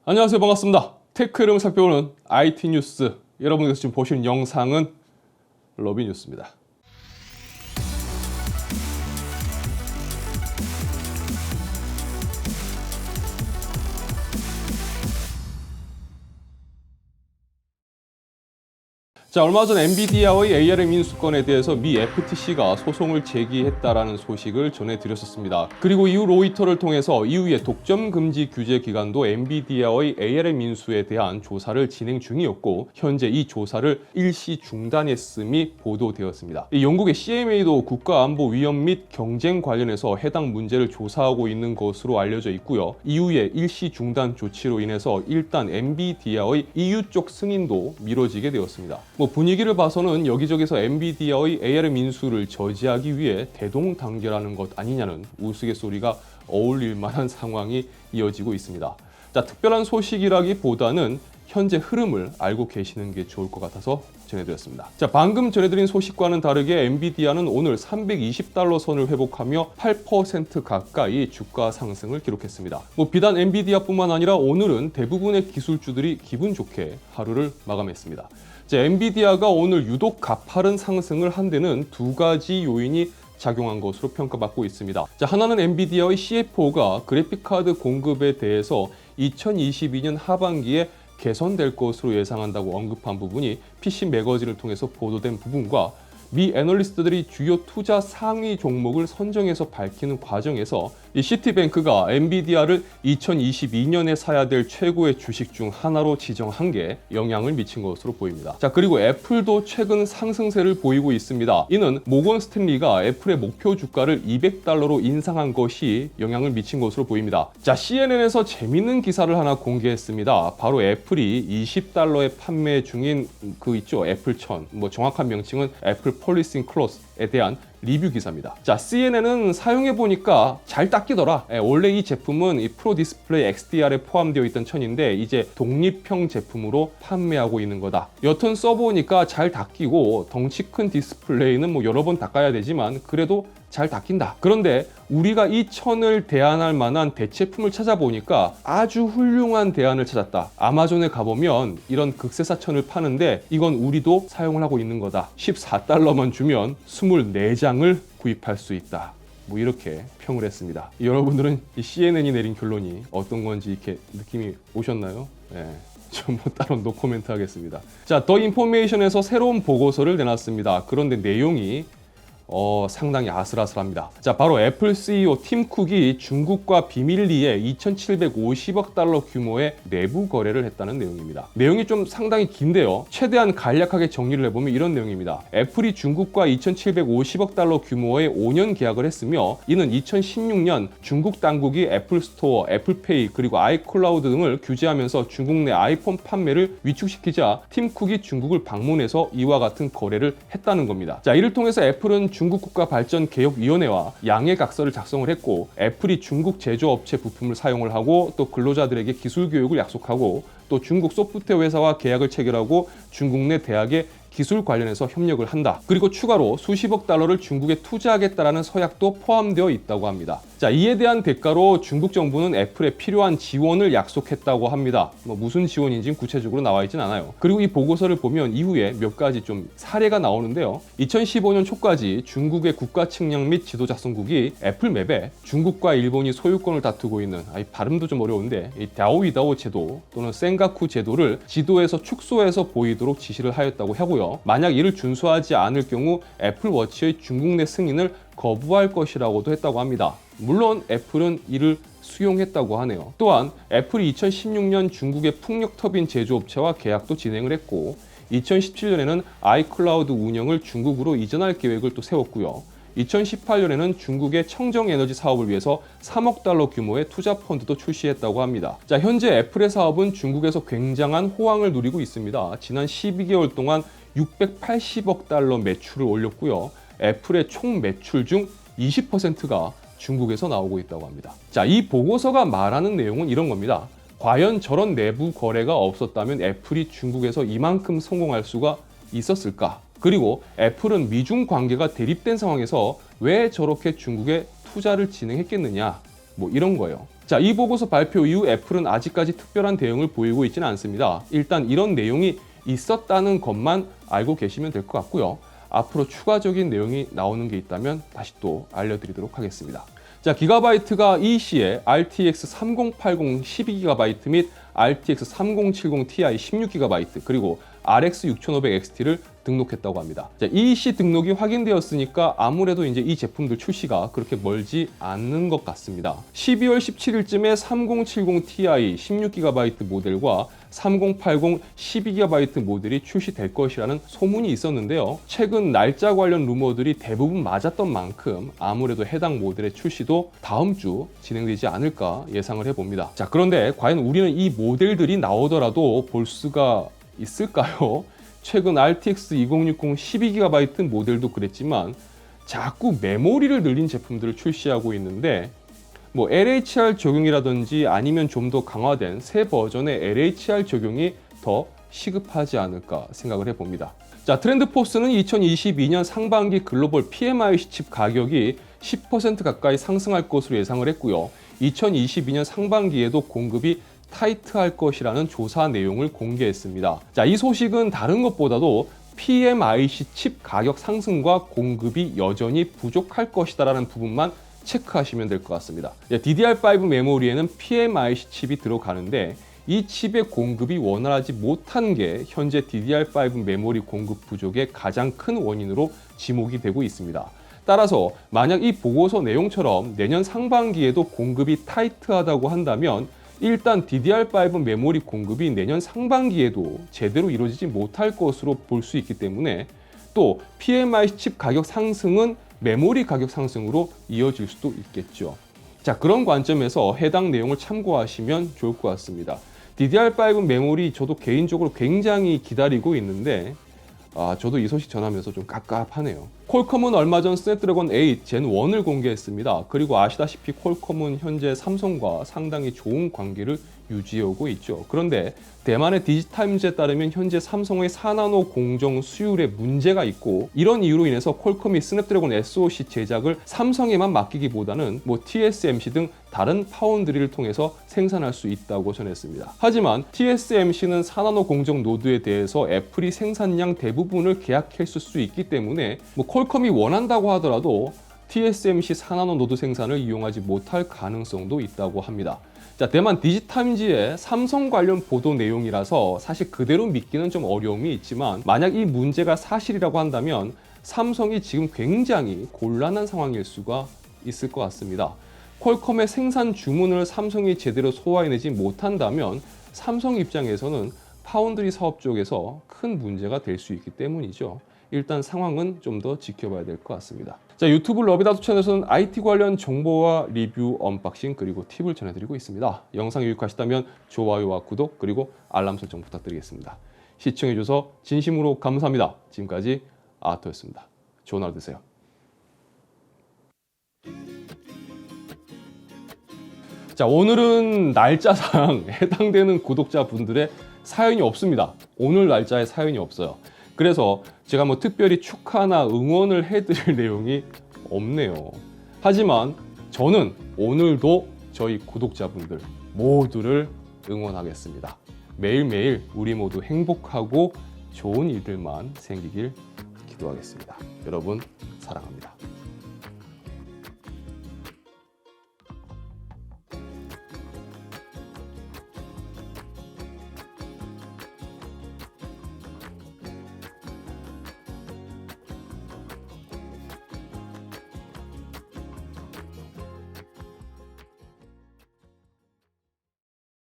안녕하세요, 반갑습니다. 테크 흐름을 살펴보는 IT 뉴스. 여러분께서 지금 보시는 영상은 러비뉴스입니다. 자, 얼마 전 엔비디아의 ARM 인수권에 대해서 미 FTC가 소송을 제기했다라는 소식을 전해드렸었습니다. 그리고 이후 로이터를 통해서 이후에 독점 금지 규제 기관도 엔비디아의 ARM 인수에 대한 조사를 진행 중이었고 현재 이 조사를 일시 중단했음이 보도되었습니다. 영국의 CMA도 국가안보 위험 및 경쟁 관련해서 해당 문제를 조사하고 있는 것으로 알려져 있고요. 이후에 일시 중단 조치로 인해서 일단 엔비디아의 EU 쪽 승인도 미뤄지게 되었습니다. 분위기를 봐서는 여기저기서 엔비디아의 ARM 인수를 저지하기 위해 대동단결하는 것 아니냐는 우스갯소리가 어울릴 만한 상황이 이어지고 있습니다. 자, 특별한 소식이라기보다는 현재 흐름을 알고 계시는 게 좋을 것 같아서 전해드렸습니다. 자, 방금 전해드린 소식과는 다르게 엔비디아는 오늘 320달러 선을 회복하며 8% 가까이 주가 상승을 기록했습니다. 비단 엔비디아뿐만 아니라 오늘은 대부분의 기술주들이 기분 좋게 하루를 마감했습니다. 자, 엔비디아가 오늘 유독 가파른 상승을 한 데는 두 가지 요인이 작용한 것으로 평가받고 있습니다. 자, 하나는 엔비디아의 CFO가 그래픽카드 공급에 대해서 2022년 하반기에 개선될 것으로 예상한다고 언급한 부분이 PC 매거진을 통해서 보도된 부분과 미 애널리스트들이 주요 투자 상위 종목을 선정해서 밝히는 과정에서 이 시티뱅크가 엔비디아를 2022년에 사야 될 최고의 주식 중 하나로 지정한 게 영향을 미친 것으로 보입니다. 자, 그리고 애플도 최근 상승세를 보이고 있습니다. 이는 모건 스탠리가 애플의 목표 주가를 200달러로 인상한 것이 영향을 미친 것으로 보입니다. 자, CNN에서 재밌는 기사를 하나 공개했습니다. 바로 애플이 20달러에 판매 중인 그 있죠, 애플 1000. 정확한 명칭은 애플 폴리싱 클로스에 대한 리뷰 기사입니다. 자, CNN은 사용해보니까 잘 닦이더라. 원래 이 제품은 이 프로 디스플레이 XDR에 포함되어 있던 천인데 이제 독립형 제품으로 판매하고 있는 거다. 여튼 써보니까 잘 닦이고 덩치 큰 디스플레이는 여러 번 닦아야 되지만 그래도 잘 닦인다. 그런데 우리가 이 천을 대안할 만한 대체품을 찾아보니까 아주 훌륭한 대안을 찾았다. 아마존에 가보면 이런 극세사 천을 파는데 이건 우리도 사용을 하고 있는 거다. 14달러만 주면 24장을 구입할 수 있다. 이렇게 평을 했습니다. 여러분들은 이 CNN이 내린 결론이 어떤 건지 이렇게 느낌이 오셨나요? 네. 좀 따로 노코멘트 하겠습니다. 자, 더 인포메이션에서 새로운 보고서를 내놨습니다. 그런데 내용이 상당히 아슬아슬합니다. 자, 바로 애플 CEO 팀 쿡이 중국과 비밀리에 2,750억 달러 규모의 내부 거래를 했다는 내용입니다. 내용이 좀 상당히 긴데요. 최대한 간략하게 정리를 해보면 이런 내용입니다. 애플이 중국과 2,750억 달러 규모의 5년 계약을 했으며 이는 2016년 중국 당국이 애플 스토어, 애플페이 그리고 아이클라우드 등을 규제하면서 중국 내 아이폰 판매를 위축시키자 팀 쿡이 중국을 방문해서 이와 같은 거래를 했다는 겁니다. 자, 이를 통해서 애플은 중국 국가발전개혁위원회와 양해각서를 작성을 했고 애플이 중국 제조업체 부품을 사용을 하고 또 근로자들에게 기술 교육을 약속하고 또 중국 소프트웨어 회사와 계약을 체결하고 중국 내 대학에 기술 관련해서 협력을 한다. 그리고 추가로 수십억 달러를 중국에 투자하겠다라는 서약도 포함되어 있다고 합니다. 자, 이에 대한 대가로 중국 정부는 애플에 필요한 지원을 약속했다고 합니다. 무슨 지원인지는 구체적으로 나와 있진 않아요. 그리고 이 보고서를 보면 이후에 몇 가지 좀 사례가 나오는데요. 2015년 초까지 중국의 국가 측량 및 지도 작성국이 애플맵에 중국과 일본이 소유권을 다투고 있는 발음도 좀 어려운데 이 다오이다오 제도 또는 센가쿠 제도를 지도에서 축소해서 보이도록 지시를 하였다고 하고요. 만약 이를 준수하지 않을 경우 애플워치의 중국 내 승인을 거부할 것이라고도 했다고 합니다. 물론 애플은 이를 수용했다고 하네요. 또한 애플이 2016년 중국의 풍력 터빈 제조업체와 계약도 진행을 했고 2017년에는 아이클라우드 운영을 중국으로 이전할 계획을 또 세웠고요. 2018년에는 중국의 청정에너지 사업을 위해서 3억 달러 규모의 투자 펀드도 출시했다고 합니다. 자, 현재 애플의 사업은 중국에서 굉장한 호황을 누리고 있습니다. 지난 12개월 동안 680억 달러 매출을 올렸고요. 애플의 총 매출 중 20%가 중국에서 나오고 있다고 합니다. 자, 이 보고서가 말하는 내용은 이런 겁니다. 과연 저런 내부 거래가 없었다면 애플이 중국에서 이만큼 성공할 수가 있었을까? 그리고 애플은 미중 관계가 대립된 상황에서 왜 저렇게 중국에 투자를 진행했겠느냐? 이런 거예요. 자, 이 보고서 발표 이후 애플은 아직까지 특별한 대응을 보이고 있지는 않습니다. 일단 이런 내용이 있었다는 것만 알고 계시면 될 것 같고요. 앞으로 추가적인 내용이 나오는 게 있다면 다시 또 알려드리도록 하겠습니다. 자, 기가바이트가 이 시에 RTX 3080 12GB 및 RTX 3070 Ti 16GB 그리고 RX 6500XT를 등록했다고 합니다. 자, EC 등록이 확인되었으니까 아무래도 이제 이 제품들 출시가 그렇게 멀지 않는 것 같습니다. 12월 17일쯤에 3070 Ti 16GB 모델과 3080 12GB 모델이 출시될 것이라는 소문이 있었는데요. 최근 날짜 관련 루머들이 대부분 맞았던 만큼 아무래도 해당 모델의 출시도 다음 주 진행되지 않을까 예상을 해봅니다. 자, 그런데 과연 우리는 이 모델들이 나오더라도 볼 수가 있을까요? 최근 RTX 2060 12GB 모델도 그랬지만 자꾸 메모리를 늘린 제품들을 출시하고 있는데 뭐 LHR 적용이라든지 아니면 좀 더 강화된 새 버전의 LHR 적용이 더 시급하지 않을까 생각을 해봅니다. 자, 트렌드포스는 2022년 상반기 글로벌 PMIC 칩 가격이 10% 가까이 상승할 것으로 예상을 했고요. 2022년 상반기에도 공급이 타이트할 것이라는 조사 내용을 공개했습니다. 자, 이 소식은 다른 것보다도 PMIC 칩 가격 상승과 공급이 여전히 부족할 것이다라는 부분만 체크하시면 될 것 같습니다. DDR5 메모리에는 PMIC 칩이 들어가는데 이 칩의 공급이 원활하지 못한 게 현재 DDR5 메모리 공급 부족의 가장 큰 원인으로 지목이 되고 있습니다. 따라서 만약 이 보고서 내용처럼 내년 상반기에도 공급이 타이트하다고 한다면 일단 DDR5 메모리 공급이 내년 상반기에도 제대로 이루어지지 못할 것으로 볼 수 있기 때문에 또 PMIC 칩 가격 상승은 메모리 가격 상승으로 이어질 수도 있겠죠. 자, 그런 관점에서 해당 내용을 참고하시면 좋을 것 같습니다. DDR5 메모리 저도 개인적으로 굉장히 기다리고 있는데 저도 이 소식 전하면서 좀 깝깝하네요. 퀄컴은 얼마 전 스냅드래곤 8 젠 1을 공개했습니다. 그리고 아시다시피 퀄컴은 현재 삼성과 상당히 좋은 관계를 유지하고 있죠. 그런데 대만의 디지타임즈에 따르면 현재 삼성의 4나노 공정 수율에 문제가 있고 이런 이유로 인해서 퀄컴이 스냅드래곤 SoC 제작을 삼성에만 맡기기보다는 TSMC 등 다른 파운드리를 통해서 생산할 수 있다고 전했습니다. 하지만 TSMC는 4나노 공정 노드에 대해서 애플이 생산량 대부분을 계약했을 수 있기 때문에 퀄컴이 원한다고 하더라도 TSMC 4나노 노드 생산을 이용하지 못할 가능성도 있다고 합니다. 자, 대만 디지타임즈의 삼성 관련 보도 내용이라서 사실 그대로 믿기는 좀 어려움이 있지만 만약 이 문제가 사실이라고 한다면 삼성이 지금 굉장히 곤란한 상황일 수가 있을 것 같습니다. 퀄컴의 생산 주문을 삼성이 제대로 소화해내지 못한다면 삼성 입장에서는 파운드리 사업 쪽에서 큰 문제가 될 수 있기 때문이죠. 일단 상황은 좀 더 지켜봐야 될 것 같습니다. 자, 유튜브 러비다도 채널에서는 IT 관련 정보와 리뷰, 언박싱 그리고 팁을 전해드리고 있습니다. 영상 유익하시다면 좋아요와 구독 그리고 알람 설정 부탁드리겠습니다. 시청해주셔서 진심으로 감사합니다. 지금까지 아토였습니다. 좋은 하루 되세요. 자, 오늘은 날짜상 해당되는 구독자분들의 사연이 없습니다. 오늘 날짜에 사연이 없어요. 그래서 제가 특별히 축하나 응원을 해드릴 내용이 없네요. 하지만 저는 오늘도 저희 구독자분들 모두를 응원하겠습니다. 매일매일 우리 모두 행복하고 좋은 일들만 생기길 기도하겠습니다. 여러분 사랑합니다.